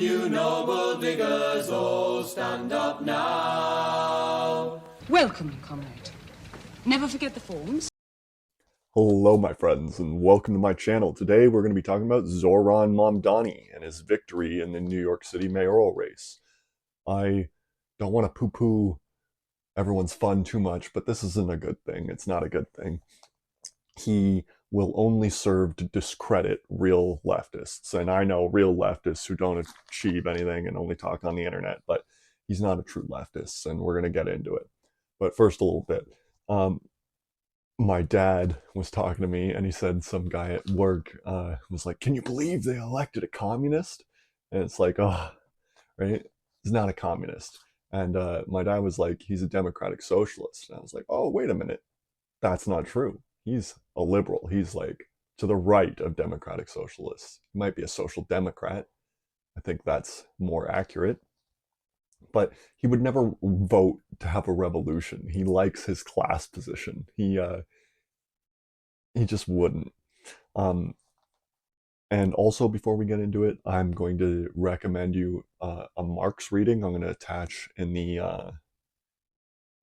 You noble diggers, all stand up now. Welcome, comrade. Never forget the forms. Hello, my friends, and welcome to my channel. Today we're going to be talking about Zohran Mamdani and his victory in the New York City mayoral race. I don't want to poo-poo everyone's fun too much, but this isn't a good thing. It's not a good thing. He will only serve to discredit real leftists, and I know real leftists who don't achieve anything and only talk on the internet, but he's not a true leftist, and we're going to get into it. But first, a little bit. My dad was talking to me and he said some guy at work was like, can you believe they elected a communist? And it's like, oh, right? He's not a communist. And my dad was like, he's a democratic socialist. And I was like, oh, wait a minute. That's not true. He's a liberal. He's like to the right of democratic socialists. He might be a social democrat. I think that's more accurate. But he would never vote to have a revolution. He likes his class position. He just wouldn't. And also, before we get into it, I'm going to recommend you a Marx reading. I'm going to attach in the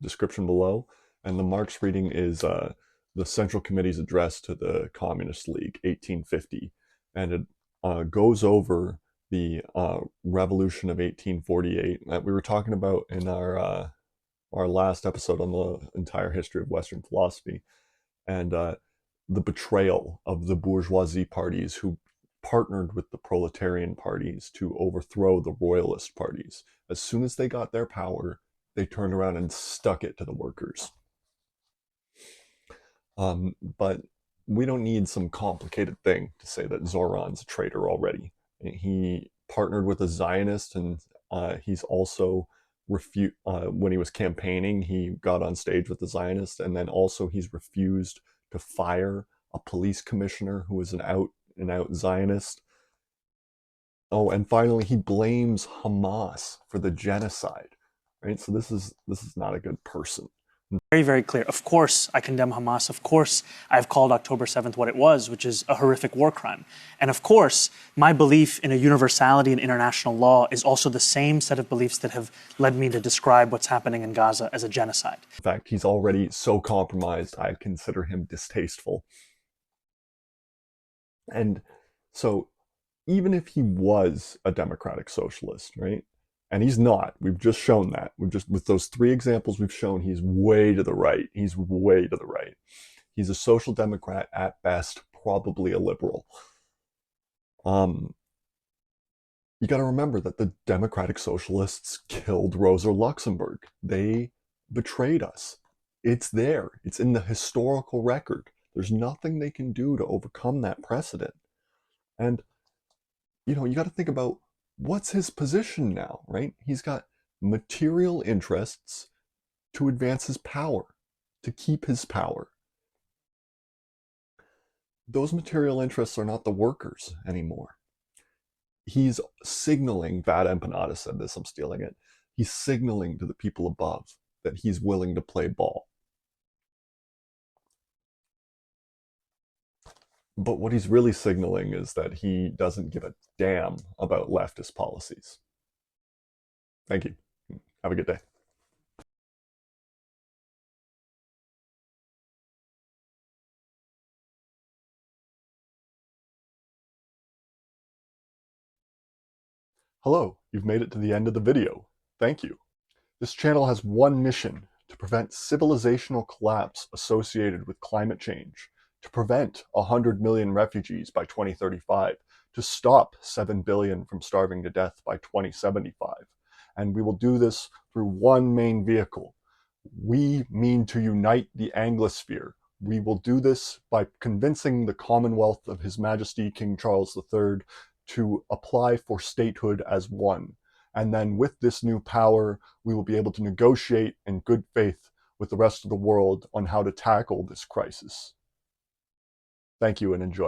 description below. And the Marx reading is the Central Committee's address to the Communist League, 1850. And it goes over the revolution of 1848 that we were talking about in our last episode on the entire history of Western philosophy, and the betrayal of the bourgeoisie parties who partnered with the proletarian parties to overthrow the royalist parties. As soon as they got their power, they turned around and stuck it to the workers. But we don't need some complicated thing to say that Zohran's a traitor already. He partnered with a Zionist, and he's also when he was campaigning, he got on stage with the Zionist, and then also he's refused to fire a police commissioner who was an out-and-out Zionist. Oh, and finally, he blames Hamas for the genocide. Right? So this is not a good person. Very, very clear. Of course, I condemn Hamas. Of course, I've called October 7th what it was, which is a horrific war crime. And of course, my belief in a universality in international law is also the same set of beliefs that have led me to describe what's happening in Gaza as a genocide. In fact, he's already so compromised, I consider him distasteful. And so, even if he was a democratic socialist, right? And he's not. We've just shown that. With those three examples we've shown, he's way to the right. He's way to the right. He's a social democrat at best, probably a liberal. You got to remember that the democratic socialists killed Rosa Luxemburg. They betrayed us. It's there. It's in the historical record. There's nothing they can do to overcome that precedent. And, you got to think about what's his position now, right? He's got material interests to advance his power, to keep his power. Those material interests are not the workers anymore. He's signaling, Vad Empanada said this, I'm stealing it. He's signaling to the people above that he's willing to play ball. But what he's really signaling is that he doesn't give a damn about leftist policies. Thank you. Have a good day. Hello, you've made it to the end of the video. Thank you. This channel has one mission: to prevent civilizational collapse associated with climate change, to prevent 100 million refugees by 2035, to stop 7 billion from starving to death by 2075. And we will do this through one main vehicle. We mean to unite the Anglosphere. We will do this by convincing the Commonwealth of His Majesty King Charles III to apply for statehood as one. And then with this new power, we will be able to negotiate in good faith with the rest of the world on how to tackle this crisis. Thank you and enjoy.